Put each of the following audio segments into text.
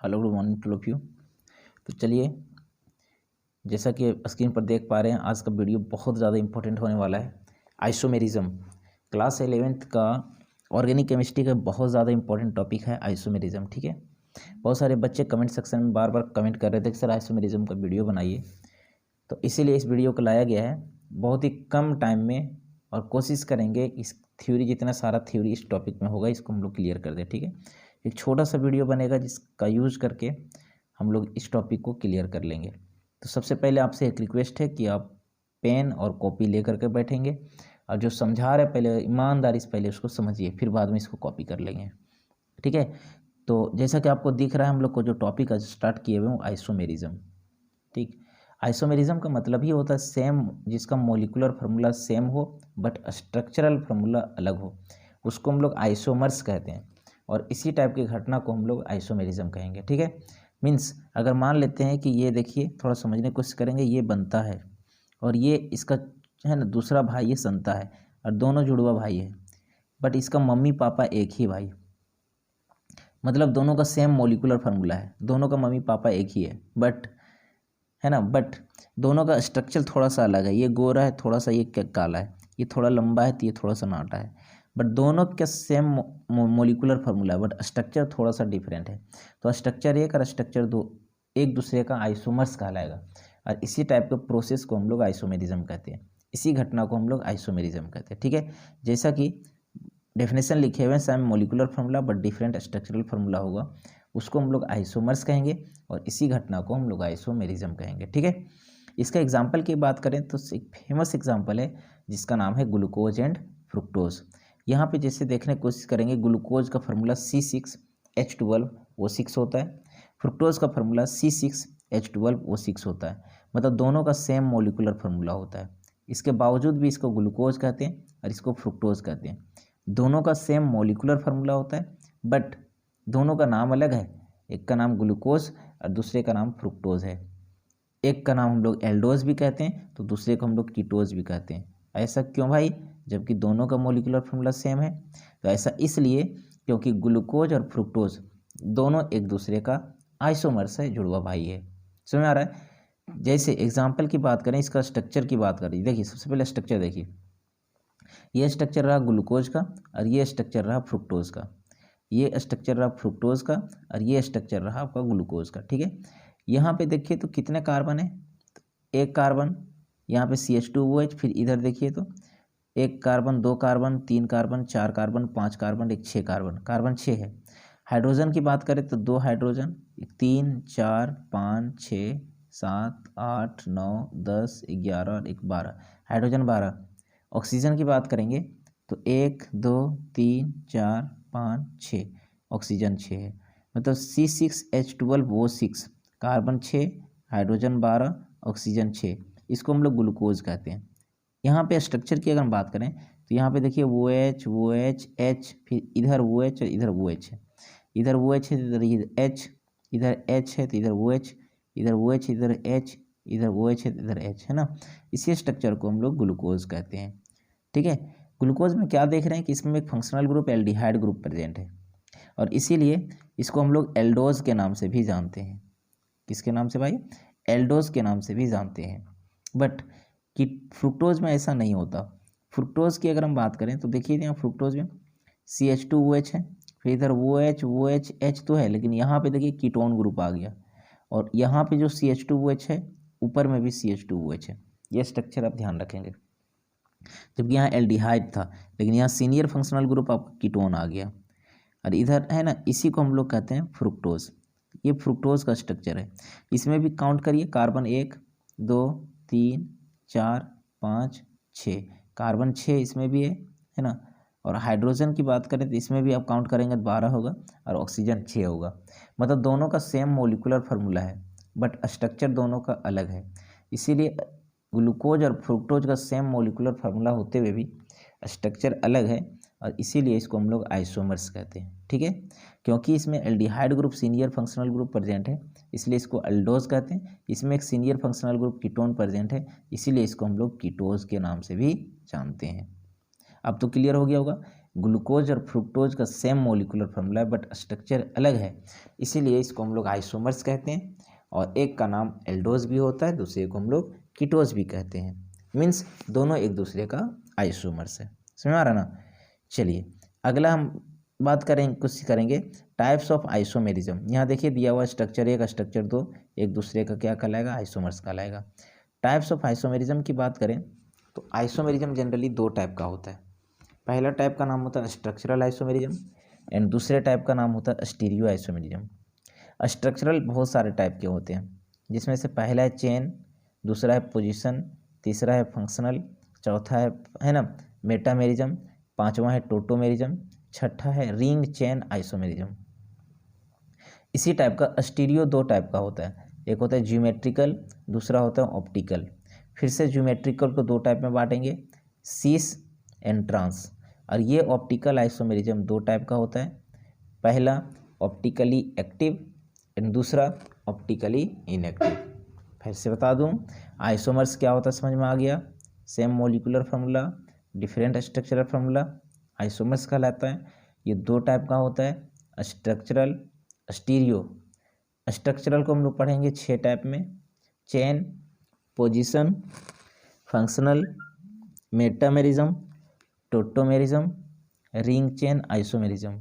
Hello good morning two of you. तो चलिए, जैसा कि स्क्रीन पर देख पा रहे हैं, आज का वीडियो बहुत ज़्यादा इंपॉर्टेंट होने वाला है। आइसोमेरिज्म क्लास 11th का ऑर्गेनिक केमिस्ट्री का बहुत ज़्यादा इंपॉर्टेंट टॉपिक है आइसोमेरिज्म। ठीक है, बहुत सारे बच्चे कमेंट सेक्शन में बार बार कमेंट कर रहे थे कि सर आइसोमेरिज्म का वीडियो बनाइए, तो इसीलिए इस वीडियो को लाया गया है बहुत ही कम टाइम में, और कोशिश करेंगे इस थ्योरी, जितना सारा थ्योरी इस टॉपिक में होगा इसको हम लोग क्लियर कर दें। ठीक है, एक छोटा सा वीडियो बनेगा जिसका यूज़ करके हम लोग इस टॉपिक को क्लियर कर लेंगे। तो सबसे पहले आपसे एक रिक्वेस्ट है कि आप पेन और कॉपी लेकर के बैठेंगे, और जो समझा रहे पहले ईमानदारी से पहले उसको समझिए, फिर बाद में इसको कॉपी कर लेंगे। ठीक है, तो जैसा कि आपको दिख रहा है, हम लोग को जो टॉपिक आज स्टार्ट किए हुए हैं वो आइसोमेरिज्म। ठीक, आइसोमेरिज्म का मतलब ही होता है सेम, जिसका मोलिकुलर फार्मूला सेम हो बट स्ट्रक्चरल फार्मूला अलग हो, उसको हम लोग आइसोमर्स कहते हैं। और इसी टाइप की घटना को हम लोग आइसोमेरिज्म कहेंगे। ठीक है, मीन्स अगर मान लेते हैं कि ये देखिए, थोड़ा समझने की कोशिश करेंगे, ये बनता है और ये इसका है ना दूसरा भाई ये संता है, और दोनों जुड़वा भाई है, बट इसका मम्मी पापा एक ही भाई, मतलब दोनों का सेम मोलिकुलर फार्मूला है, दोनों का मम्मी पापा एक ही है, बट है ना, बट दोनों का स्ट्रक्चर थोड़ा सा अलग है। ये गोरा है, थोड़ा सा ये काला है, ये थोड़ा लंबा है तो ये थोड़ा सा नाटा है, बट दोनों का सेम मोलिकुलर फार्मूला है, बट स्ट्रक्चर थोड़ा सा डिफरेंट है। तो स्ट्रक्चर एक और स्ट्रक्चर दो एक दूसरे का आइसोमर्स कहलाएगा, और इसी टाइप के प्रोसेस को हम लोग आइसोमेरिज्म कहते हैं। इसी घटना को हम लोग आइसोमेरिज्म कहते हैं। ठीक है, जैसा कि डेफिनेशन लिखे हुए हैं, same molecular formula but different structural formula होगा, उसको हम लोग आइसोमर्स कहेंगे, और इसी घटना को हम लोग आइसोमेरिज्म कहेंगे। ठीक है, इसका एग्जाम्पल की बात करें तो एक फेमस एग्जाम्पल है जिसका नाम है ग्लूकोज एंड फ्रुक्टोज। यहाँ पे जैसे देखने की कोशिश करेंगे, ग्लूकोज का फार्मूला C6H12O6 होता है, फ्रुक्टोज का फार्मूला C6H12O6 होता है, मतलब दोनों का सेम मोलिकुलर फार्मूला होता है। इसके बावजूद भी इसको ग्लूकोज कहते हैं और इसको फ्रुक्टोज कहते हैं। दोनों का सेम मोलिकुलर फार्मूला होता है, बट दोनों का नाम अलग है। एक का नाम ग्लूकोज और दूसरे का नाम फ्रुक्टोज है। एक का नाम हम लोग एल्डोज भी कहते हैं तो दूसरे को हम लोग कीटोज भी कहते हैं। ऐसा क्यों भाई, जबकि दोनों का मोलिकुलर फार्मूला सेम है? तो ऐसा इसलिए क्योंकि ग्लूकोज और फ्रुक्टोज दोनों एक दूसरे का आइसोमर्स है, जुड़वा भाई है। समझ में आ रहा है? जैसे एग्जाम्पल की बात करें, इसका स्ट्रक्चर की बात करें, देखिए सबसे पहले स्ट्रक्चर देखिए, ये स्ट्रक्चर रहा ग्लूकोज का और ये स्ट्रक्चर रहा फ्रुक्टोज का, ये स्ट्रक्चर रहा फ्रुक्टोज का और ये स्ट्रक्चर रहा आपका ग्लूकोज का। ठीक है, यहाँ पे देखिए तो कितने कार्बन है, तो एक कार्बन, यहाँ पे CH2OH, फिर इधर देखिए तो एक कार्बन, दो कार्बन, तीन कार्बन, चार कार्बन, पांच कार्बन, एक छः कार्बन, कार्बन 6 है। हाइड्रोजन की बात करें तो दो हाइड्रोजन, 3 4 5 6 7 8 9 10 11 और एक 12, हाइड्रोजन 12। ऑक्सीजन की बात करेंगे तो 1 2 3 4 5 6, ऑक्सीजन 6 है, मतलब C6H12O6, कार्बन 6, हाइड्रोजन 12, ऑक्सीजन 6, इसको हम लोग ग्लूकोज कहते हैं। यहाँ पे स्ट्रक्चर की अगर हम बात करें तो यहाँ पे देखिए OH OH H, फिर इधर OH और इधर OH है, इधर OH है तो इधर H, इधर H है तो इधर OH, इधर OH इधर H, इधर OH है तो इधर H, है ना। इसी स्ट्रक्चर को हम लोग ग्लूकोज कहते हैं। ठीक है, ग्लूकोज में क्या देख रहे हैं कि इसमें एक functional group aldehyde group present है, और इसीलिए इसको हम लोग एल्डोज के नाम से भी जानते हैं। किसके नाम से भाई? एल्डोज के नाम से भी जानते हैं। बट कि फ्रुक्टोज में ऐसा नहीं होता। फ्रुक्टोज की अगर हम बात करें तो देखिए यहाँ फ्रुक्टोज में CH2OH है, फिर इधर OH OH H तो है, लेकिन यहाँ पे देखिए कीटोन ग्रुप आ गया, और यहाँ पे जो CH2OH है ऊपर में भी CH2OH है। ये स्ट्रक्चर आप ध्यान रखेंगे, जबकि यहाँ एल्डिहाइड था, लेकिन यहाँ सीनियर फंक्शनल ग्रुप आपका कीटोन आ गया, और इधर है ना, इसी को हम लोग कहते हैं फ्रुक्टोज। ये फ्रुक्टोज का स्ट्रक्चर है। इसमें भी काउंट करिए, कार्बन 1 2 3 4 5 6, कार्बन 6 इसमें भी है ना। और हाइड्रोजन की बात करें तो इसमें भी आप काउंट करेंगे तो 12 होगा, और ऑक्सीजन 6 होगा, मतलब दोनों का सेम मोलिकुलर फार्मूला है बट स्ट्रक्चर दोनों का अलग है। इसीलिए ग्लूकोज और फ्रुक्टोज का सेम मोलिकुलर फार्मूला होते हुए भी स्ट्रक्चर अलग है, और इसीलिए इसको हम लोग आइसोमर्स कहते हैं। ठीक है, क्योंकि इसमें aldehyde group senior functional group present है, इसलिए इसको एल्डोज कहते हैं। इसमें एक senior functional group ketone present है, इसीलिए इसको हम लोग कीटोज के नाम से भी जानते हैं। अब तो क्लियर हो गया होगा। ग्लूकोज और फ्रुक्टोज का सेम मोलिकुलर फार्मूला है बट स्ट्रक्चर अलग है, इसीलिए इसको हम लोग आइसोमर्स कहते हैं। और एक का नाम एल्डोज भी होता है, दूसरे को हम लोग कीटोज भी कहते हैं। मीन्स दोनों एक दूसरे का आइसोमर्स है। समझ आ रहा ना। चलिए अगला हम बात करेंगे, कुछ करेंगे टाइप्स ऑफ आइसोमेरिज्म। यहाँ देखिए दिया हुआ स्ट्रक्चर 1 स्ट्रक्चर 2 एक दूसरे का क्या कहलाएगा, आइसोमर्स कहलाएगा। टाइप्स ऑफ आइसोमेरिज्म की बात करें तो आइसोमेरिज्म जनरली 2 टाइप का होता है। पहला टाइप का नाम होता है स्ट्रक्चरल आइसोमेरिज्म एंड दूसरे टाइप का नाम होता है स्टीरियो आइसोमेरिज्म। स्ट्रक्चरल बहुत सारे टाइप के होते हैं, जिसमें से पहला है चेन, दूसरा है पोजीशन, तीसरा है फंक्शनल, चौथा है ना मेटामेरिज्म, पांचवा है टोटोमेरिज्म, छठा है रिंग चेन आइसोमेरिज्म। इसी टाइप का स्टीरियो 2 टाइप का होता है, एक होता है ज्योमेट्रिकल, दूसरा होता है ऑप्टिकल। फिर से ज्योमेट्रिकल को 2 टाइप में बांटेंगे, सीस एंड ट्रांस। और ये ऑप्टिकल आइसोमेरिज्म 2 टाइप का होता है, पहला ऑप्टिकली एक्टिव एंड दूसरा ऑप्टिकली इनएक्टिव। फिर से बता दूं, आइसोमर्स क्या होता है समझ में आ गया, same molecular formula different structural formula isomers कहलाता है। ये 2 टाइप का होता है, स्ट्रक्चरल स्टीरियो। स्ट्रक्चरल को हम लोग पढ़ेंगे 6 टाइप में, chain, position, functional, metamerism, tautomerism, ring chain isomerism.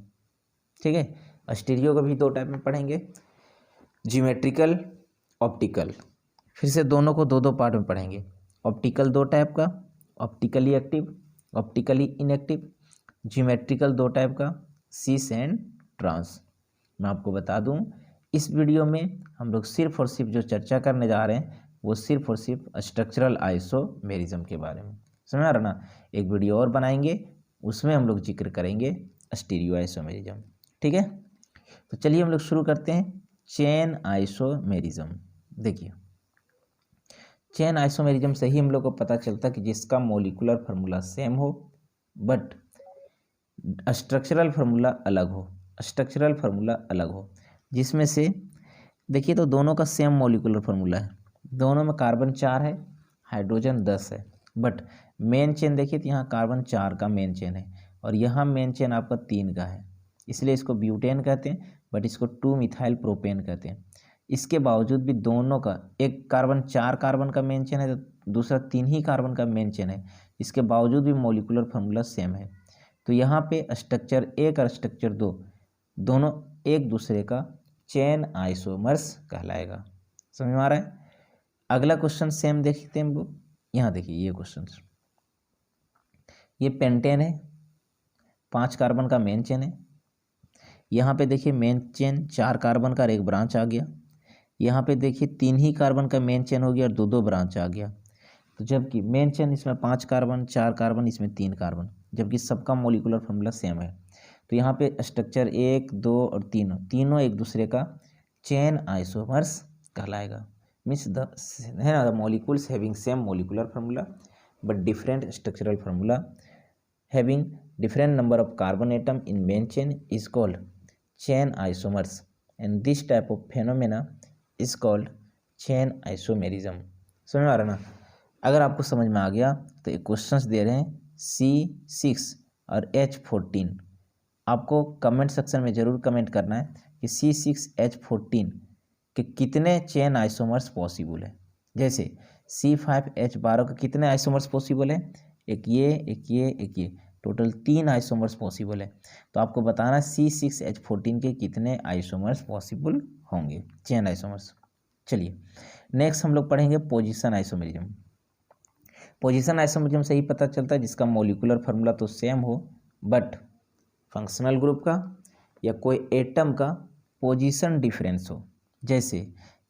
ठीक है। स्टीरियो को भी 2 टाइप में पढ़ेंगे, ज्योमेट्रिकल, ऑप्टिकल। फिर से दोनों को 2-2 पार्ट में पढ़ेंगे। ऑप्टिकल 2 टाइप का, optically active, optically inactive. Geometrical 2 type का, सीस एंड ट्रांस। मैं आपको बता दूं, इस वीडियो में हम लोग सिर्फ और सिर्फ जो चर्चा करने जा रहे हैं वो सिर्फ और सिर्फ स्ट्रक्चरल आइसोमेरिज्म के बारे में। समझ आ रहा ना। एक वीडियो और बनाएंगे, उसमें हम लोग जिक्र करेंगे स्टीरियो आइसोमेरिज्म। ठीक है। तो चलिए हम लोग शुरू करते हैं चेन आइसोमेरिज्म। देखिए चेन आइसोमेरिज्म से ही हम लोग को पता चलता कि जिसका मोलिकुलर फार्मूला सेम हो बट स्ट्रक्चरल फार्मूला अलग हो, स्ट्रक्चरल फार्मूला अलग हो। जिसमें से देखिए तो दोनों का सेम मोलिकुलर फार्मूला है, दोनों में कार्बन 4 है, हाइड्रोजन 10 है, बट मेन चेन देखिए तो यहाँ कार्बन 4 का मेन चेन है और यहाँ मेन चेन आपका 3 का है, इसलिए इसको ब्यूटेन कहते हैं, बट इसको 2 मिथाइल प्रोपेन कहते हैं। इसके बावजूद भी दोनों का, एक कार्बन 4 कार्बन का मेन चेन है तो दूसरा 3 ही कार्बन का मेन चेन है, इसके बावजूद भी मोलिकुलर फार्मूला सेम है। तो यहाँ पे स्ट्रक्चर 1 और स्ट्रक्चर 2 दोनों एक दूसरे का चेन आइसोमर्स कहलाएगा। समझ में आ रहा है। अगला क्वेश्चन सेम देखते हैं हम लोग। यहाँ देखिए ये क्वेश्चन, ये पेंटेन है, 5 कार्बन का मेन चेन है। यहाँ पे देखिए मेन चेन 4 कार्बन का और 1 ब्रांच आ गया। यहाँ पे देखिए 3 ही कार्बन का मेन चेन हो गया और 2-2 ब्रांच आ गया। तो जबकि मेन चेन इसमें 5 कार्बन 4 कार्बन, इसमें 3 कार्बन, जबकि सबका मोलिकुलर फार्मूला सेम है। तो यहाँ पे स्ट्रक्चर 1, 2 और तीनों एक दूसरे का चेन आइसोमर्स कहलाएगा। मीन्स द है ना, the molecules having same molecular formula but different structural formula having different number of carbon atom in main chain is called chain isomers and this type of phenomena is called chain isomerism. समझ में आ रहा ना। अगर आपको समझ में आ गया तो एक क्वेश्चंस दे रहे हैं C6 और H14। आपको कमेंट सेक्शन में ज़रूर कमेंट करना है कि C6H14 के कितने चेन आइसोमर्स पॉसिबल है। जैसे C5H12 के कितने आइसोमर्स पॉसिबल है, एक ये, एक ये, एक ये, टोटल 3 आइसोमर्स पॉसिबल है। तो आपको बताना C6H14 के कितने आइसोमर्स पॉसिबल होंगे, चेन आइसोमर्स। चलिए नेक्स्ट हम लोग पढ़ेंगे पोजीशन आइसोमेरिज्म। पोजीशन आइसोमेरिज्म से ही पता चलता है जिसका मोलिकुलर फार्मूला तो सेम हो बट फंक्शनल ग्रुप का या कोई एटम का पोजीशन डिफरेंस हो। जैसे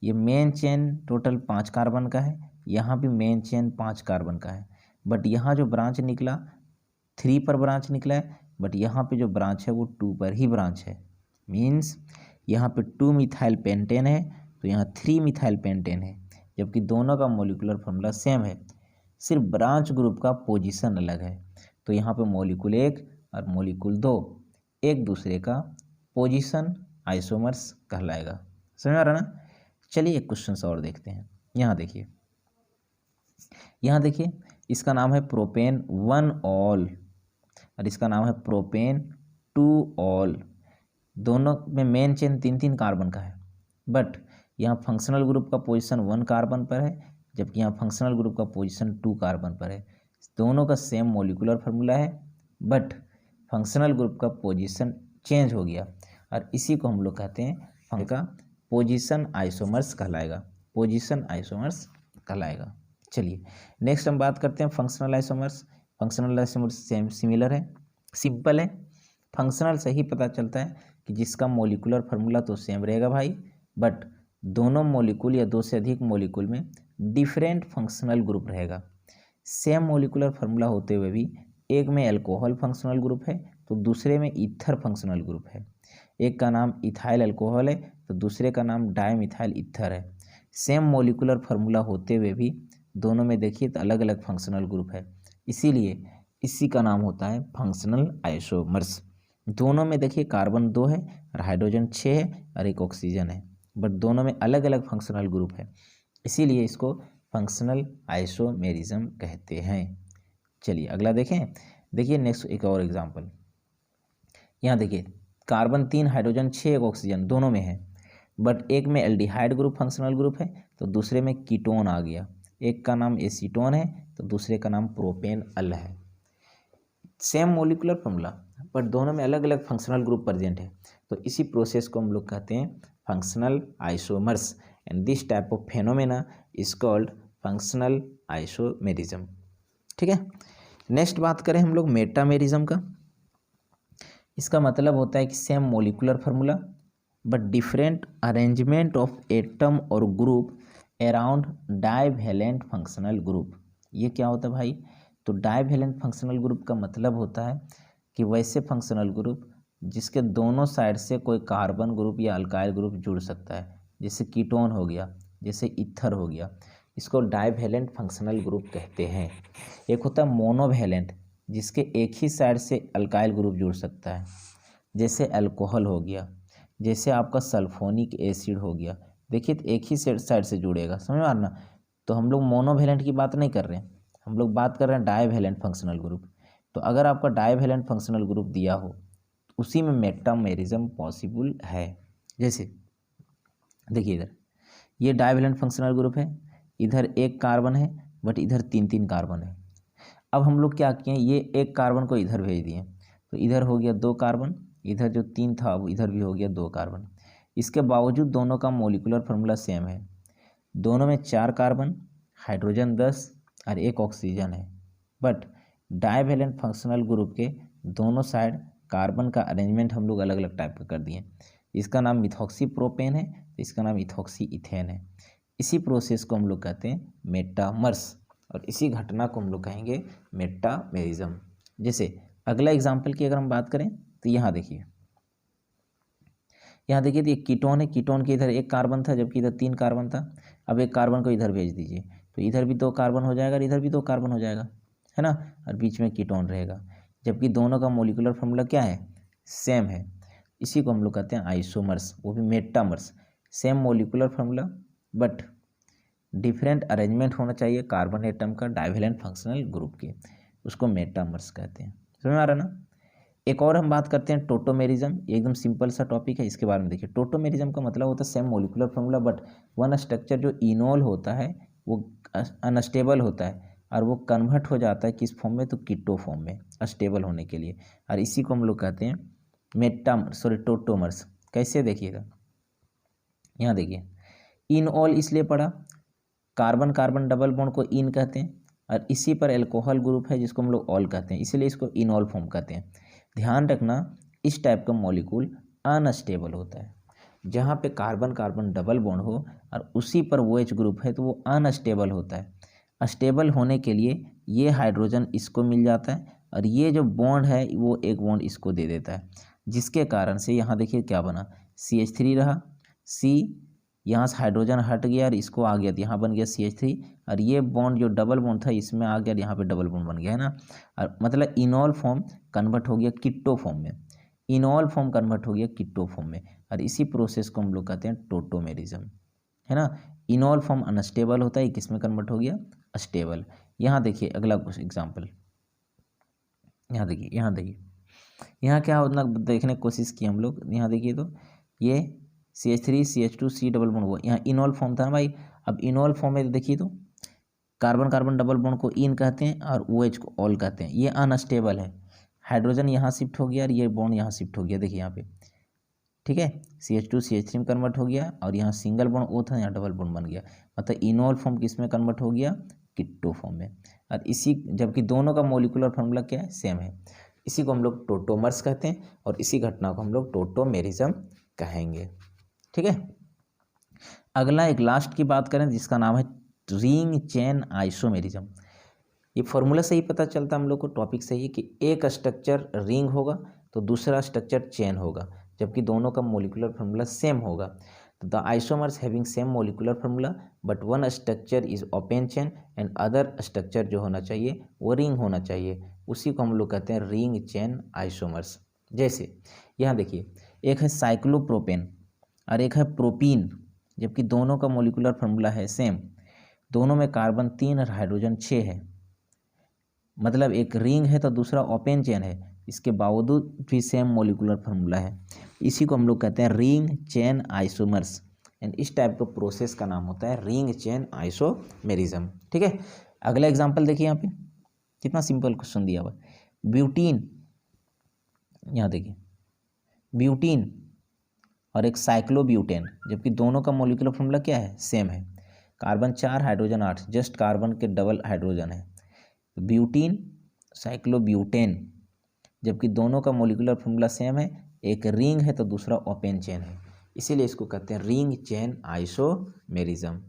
ये मेन चेन टोटल 5 कार्बन का है, यहाँ भी मेन चेन 5 कार्बन का है, बट यहाँ जो ब्रांच निकला 3 पर ब्रांच निकला है, बट यहाँ पे जो ब्रांच है वो 2 पर ही ब्रांच है। मीन्स यहाँ पे 2 मिथाइल पेंटेन है तो यहाँ 3 मिथाइल पेंटेन है, जबकि दोनों का मोलिकुलर फार्मूला सेम है, सिर्फ ब्रांच ग्रुप का पोजीशन अलग है। तो यहाँ पे मोलिकुल 1 और मोलिकुल 2 एक दूसरे का पोजीशन आइसोमर्स कहलाएगा। समझ आ रहा ना। चलिए एक क्वेश्चन और देखते हैं। यहाँ देखिए इसका नाम है प्रोपेन 1 ऑल और इसका नाम है प्रोपेन 2 ऑल। दोनों में मेन चेन 3 कार्बन का है, बट यहाँ फंक्शनल ग्रुप का पोजीशन 1 कार्बन पर है, जबकि यहाँ फंक्शनल ग्रुप का पोजीशन 2 कार्बन पर है। दोनों का सेम मॉलिक्यूलर फार्मूला है, बट फंक्शनल ग्रुप का पोजीशन चेंज हो गया, और इसी को हम लोग कहते हैं का पोजीशन आइसोमर्स कहलाएगा, पोजीशन आइसोमर्स कहलाएगा। चलिए नेक्स्ट हम बात करते हैं functional isomers. Functional isomers same similar है, सिंपल है। फंक्शनल से ही पता चलता है कि जिसका मॉलिक्यूलर फार्मूला तो सेम रहेगा भाई, बट दोनों मॉलिक्यूल या 2 से अधिक मॉलिक्यूल में डिफरेंट फंक्शनल ग्रुप रहेगा। सेम मॉलिक्यूलर फार्मूला होते हुए भी एक में अल्कोहल फंक्शनल ग्रुप है तो दूसरे में ईथर फंक्शनल ग्रुप है। एक का नाम इथाइल अल्कोहल है तो दूसरे का नाम डायमिथाइल ईथर है। सेम मॉलिक्यूलर फार्मूला होते हुए भी दोनों में देखिए तो अलग अलग फंक्शनल ग्रुप है, इसीलिए इसी का नाम होता है फंक्शनल आइसोमर्स। दोनों में देखिए कार्बन 2 है और हाइड्रोजन 6 है और एक ऑक्सीजन है, बट दोनों में अलग अलग फंक्शनल ग्रुप है, इसीलिए इसको फंक्शनल आइसोमेरिज्म कहते हैं। चलिए अगला देखें। देखिए नेक्स्ट एक और एग्जांपल, यहाँ देखिए कार्बन 3 हाइड्रोजन 6 एक ऑक्सीजन दोनों में है, बट एक में एल्डिहाइड ग्रुप फंक्शनल ग्रुप है तो दूसरे में कीटोन आ गया। एक का नाम एसीटोन है तो दूसरे का नाम प्रोपेन अल है। सेम मॉलिक्यूलर फार्मूला बट दोनों में अलग अलग फंक्शनल ग्रुप प्रेजेंट है, तो इसी प्रोसेस को हम लोग कहते हैं functional isomers, and this type of phenomena is called functional isomerism. ठीक है, नेक्स्ट बात करें हम लोग मेटामेरिज्म का। इसका मतलब होता है कि same molecular formula but different arrangement of atom और group around divalent functional group. ये क्या होता है भाई? तो डाइवैलेंट फंक्शनल ग्रुप का मतलब होता है कि वैसे फंक्शनल ग्रुप जिसके दोनों साइड से कोई कार्बन ग्रुप या अल्काइल ग्रुप जुड़ सकता है, जैसे कीटोन हो गया, जैसे ईथर हो गया, इसको डाइवैलेंट फंक्शनल ग्रुप कहते हैं। एक होता है मोनोवैलेंट, जिसके एक ही साइड से अल्काइल ग्रुप जुड़ सकता है, जैसे अल्कोहल हो गया, जैसे आपका सल्फोनिक एसिड हो गया। देखिए तो एक ही साइड से जुड़ेगा, समझ में आ रहा ना? तो हम लोग मोनोवैलेंट की बात नहीं कर रहे हैं, हम लोग बात कर रहे हैं डाइवैलेंट फंक्शनल ग्रुप। तो अगर आपका डाइवैलेंट फंक्शनल ग्रुप दिया हो तो उसी में मेटामेरिज्म पॉसिबल है। जैसे देखिए इधर ये डाइवैलेंट फंक्शनल ग्रुप है, इधर एक कार्बन है बट इधर 3 कार्बन है। अब हम लोग क्या किए, ये एक कार्बन को इधर भेज दिए तो इधर हो गया 2 कार्बन, इधर जो 3 था वो इधर भी हो गया 2 कार्बन। इसके बावजूद दोनों का मॉलिक्यूलर फार्मूला सेम है, दोनों में 4 कार्बन, हाइड्रोजन 10 और एक ऑक्सीजन है, बट डाइवैलेंट फंक्शनल ग्रुप के दोनों साइड कार्बन का अरेंजमेंट हम लोग अलग अलग टाइप का कर दिए। इसका नाम मिथॉक्सी प्रोपेन है तो इसका नाम इथॉक्सी इथेन है। इसी प्रोसेस को हम लोग कहते हैं मेटामर्स, और इसी घटना को हम लोग कहेंगे मेटामेरिज्म। जैसे अगला एग्जाम्पल की अगर हम बात करें तो यहाँ देखिए, यहाँ देखिए तो ये कीटोन है, कीटोन के इधर एक कार्बन था जबकि इधर 3 कार्बन था। अब एक कार्बन को इधर भेज दीजिए तो इधर भी 2 कार्बन हो जाएगा और इधर भी 2 कार्बन हो जाएगा, है ना, और बीच में कीटोन रहेगा, जबकि दोनों का मॉलिक्यूलर फार्मूला क्या है? सेम है। इसी को हम लोग कहते हैं आइसोमर्स, वो भी metamers. Same molecular formula but different arrangement होना चाहिए कार्बन एटम का डाइवैलेंट फंक्शनल ग्रुप के, उसको मेटामर्स कहते हैं। समझ में आ रहा ना? एक और हम बात करते हैं टोटोमेरिज्म। एकदम सिंपल सा टॉपिक है, इसके बारे में देखिए। टोटोमेरिज्म का मतलब होता है same molecular formula but one structure जो इनोल होता है वो अनस्टेबल होता है और वो कन्वर्ट हो जाता है किस फॉर्म में? तो कीटो फॉर्म में, स्टेबल होने के लिए, और इसी को हम लोग कहते हैं टोटोमर्स। कैसे देखिएगा, यहाँ देखिए इनऑल इसलिए पढ़ा, कार्बन कार्बन डबल बॉन्ड को इन कहते हैं, और इसी पर एल्कोहल ग्रुप है जिसको हम लोग ऑल कहते हैं, इसलिए इसको इनऑल फॉर्म कहते हैं। ध्यान रखना इस टाइप का मॉलिक्यूल अनस्टेबल होता है। जहाँ पे कार्बन कार्बन डबल बॉन्ड हो और उसी पर वो OH ग्रुप है तो वो अनस्टेबल होता है। स्टेबल होने के लिए ये हाइड्रोजन इसको मिल जाता है और ये जो बॉन्ड है वो एक बॉन्ड इसको दे देता है, जिसके कारण से यहाँ देखिए क्या बना, CH3 रहा, C यहाँ से हाइड्रोजन हट गया और इसको आ गया तो यहाँ बन गया CH3, और ये बॉन्ड जो डबल बॉन्ड था इसमें आ गया, यहाँ पे डबल बॉन्ड बन गया, है ना। और मतलब इनॉल फॉर्म कन्वर्ट हो गया कीटो फॉर्म में, इनॉल फॉर्म कन्वर्ट हो गया कीटो फॉर्म में, और इसी प्रोसेस को हम लोग कहते हैं टोटोमेरिज्म, है ना। इनॉल फॉर्म अनस्टेबल होता है, किस में कन्वर्ट हो गया? स्टेबल। यहाँ देखिए अगला कुछ एग्जाम्पल, यहाँ देखिए यहाँ क्या होना देखने की कोशिश की हम लोग। यहाँ देखिए तो ये CH3 CH2 C double bond हुआ, यहाँ इनॉल फॉर्म था ना भाई। अब इनॉल फॉर्म में देखिए तो कार्बन कार्बन डबल बॉन्ड को इन कहते हैं और OH को ऑल कहते हैं। ये अनस्टेबल है, हाइड्रोजन यहाँ शिफ्ट हो गया और ये बॉन्ड यहाँ शिफ्ट हो गया, देखिए यहाँ पे, ठीक है। CH2 CH3 में कन्वर्ट हो गया और यहाँ सिंगल बॉन्ड O था, यहाँ डबल बॉन्ड बन गया। मतलब इनॉल फॉर्म किस में कन्वर्ट हो गया, कीटो फॉर्म में। और इसी जबकि दोनों का मॉलिक्यूलर फार्मूला क्या है, सेम है। इसी को हम लोग टोटोमर्स कहते हैं और इसी घटना को हम लोग टोटोमेरिज्म कहेंगे, ठीक है। अगला एक लास्ट की बात करें जिसका नाम है रिंग चेन आइसोमेरिज्म। ये फॉर्मूला से ही पता चलता हम लोग को, टॉपिक से ही, कि एक स्ट्रक्चर रिंग होगा तो दूसरा स्ट्रक्चर चेन होगा, जबकि दोनों का मॉलिक्यूलर फार्मूला सेम होगा। तो the isomers having same molecular formula but one structure is open chain and other structure जो होना चाहिए वो रिंग होना चाहिए, उसी को हम लोग कहते हैं रिंग चेन आइसोमर्स। जैसे यहाँ देखिए, एक है साइक्लोप्रोपेन और एक है प्रोपीन, जबकि दोनों का मॉलिक्यूलर फार्मूला है सेम, दोनों में कार्बन 3 और हाइड्रोजन 6 है। मतलब एक रिंग है तो दूसरा ओपन चेन है, इसके बावजूद भी सेम मॉलिक्यूलर फार्मूला है। इसी को हम लोग कहते हैं रिंग चेन आइसोमर्स एंड इस टाइप का प्रोसेस का नाम होता है रिंग चेन आइसोमेरिज्म, ठीक है। अगला एग्जांपल देखिए, यहाँ पे कितना सिंपल क्वेश्चन दिया हुआ है। ब्यूटीन, यहाँ देखिए ब्यूटीन और एक साइक्लोब्यूटेन, जबकि दोनों का मॉलिक्यूलर फार्मूला क्या है, सेम है। कार्बन 4 हाइड्रोजन 8, जस्ट कार्बन के डबल हाइड्रोजन है। ब्यूटीन साइक्लोब्यूटेन, जबकि दोनों का मॉलिक्यूलर फार्मूला सेम है, एक रिंग है तो दूसरा ओपन चेन है, इसीलिए इसको कहते हैं रिंग चेन आइसोमेरिज्म।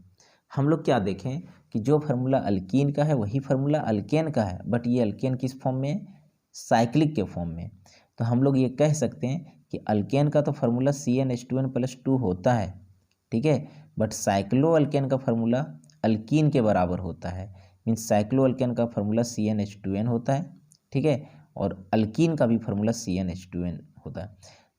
हम लोग क्या देखें कि जो फार्मूला अल्कीन का है वही फार्मूला अल्केन का है, बट ये अल्केन किस फॉर्म में, साइक्लिक के फॉर्म में। तो हम लोग ये कह सकते हैं कि अल्केन का तो फार्मूला CnH2n+2 होता है, ठीक है, बट साइक्लो अल्केन का फार्मूला अल्कीन के बराबर होता है। मीन्स साइक्लो अल्केन का फार्मूला CnH2n होता है, ठीक है, और अल्कीन का भी फार्मूला CnH2n होता है।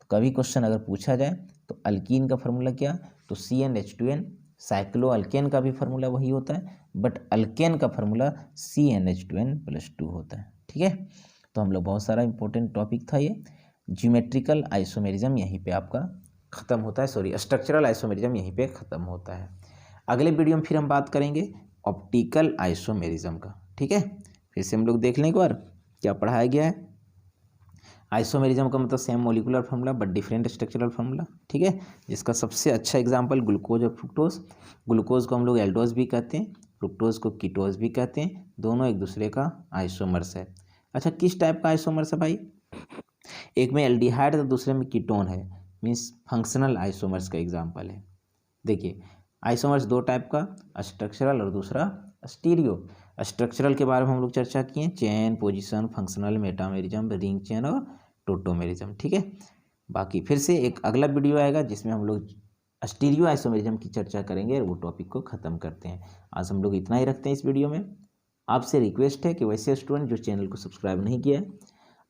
तो कभी क्वेश्चन अगर पूछा जाए तो अल्कीन का फार्मूला क्या, तो CnH2n, साइक्लो अल्केन का भी फार्मूला वही होता है, बट अल्केन का फार्मूला CnH2n+2 होता है, ठीक है। तो हम लोग बहुत सारा इंपॉर्टेंट टॉपिक था ये। ज्योमेट्रिकल आइसोमेरिज्म यहीं पे आपका ख़त्म होता है, सॉरी स्ट्रक्चरल आइसोमेरिज्म यहीं पे ख़त्म होता है। अगले वीडियो में फिर हम बात करेंगे ऑप्टिकल आइसोमेरिज्म का, ठीक है। फिर से हम लोग देख लें एक बार क्या पढ़ाया गया है। आइसोमेरिज्म का मतलब same molecular formula but different structural formula, ठीक है, जिसका सबसे अच्छा एग्जांपल ग्लूकोज और फ्रुक्टोज। ग्लूकोज को हम लोग एल्डोज भी कहते हैं, फ्रुक्टोज को कीटोज भी कहते हैं, दोनों एक दूसरे का आइसोमर्स है। अच्छा, किस टाइप का आइसोमर्स है भाई, एक में एल्डिहाइड तो दूसरे में कीटोन है, मीन्स फंक्शनल आइसोमर्स का एग्जाम्पल है। देखिए आइसोमर्स दो टाइप का, स्ट्रक्चरल और दूसरा स्टीरियो। स्ट्रक्चरल के बारे में हम लोग चर्चा किए, chain, position, functional, metamerism, ring chain और टोटोमेरिज्म, ठीक है। बाकी फिर से एक अगला वीडियो आएगा जिसमें हम लोग स्टीरियो आइसोमेरिज्म की चर्चा करेंगे और वो टॉपिक को ख़त्म करते हैं। आज हम लोग इतना ही रखते हैं इस वीडियो में। आपसे रिक्वेस्ट है कि वैसे स्टूडेंट जो चैनल को सब्सक्राइब नहीं किया है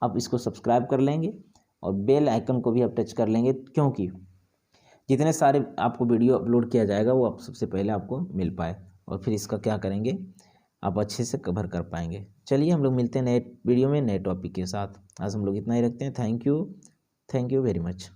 आप इसको सब्सक्राइब कर लेंगे और बेल आइकन को भी आप टच कर लेंगे, क्योंकि जितने सारे आपको वीडियो अपलोड किया जाएगा वो आप सबसे पहले आपको मिल पाए, और फिर इसका क्या करेंगे आप अच्छे से कवर कर पाएंगे। चलिए हम लोग मिलते हैं नए वीडियो में नए टॉपिक के साथ। आज हम लोग इतना ही रखते हैं। Thank you very much.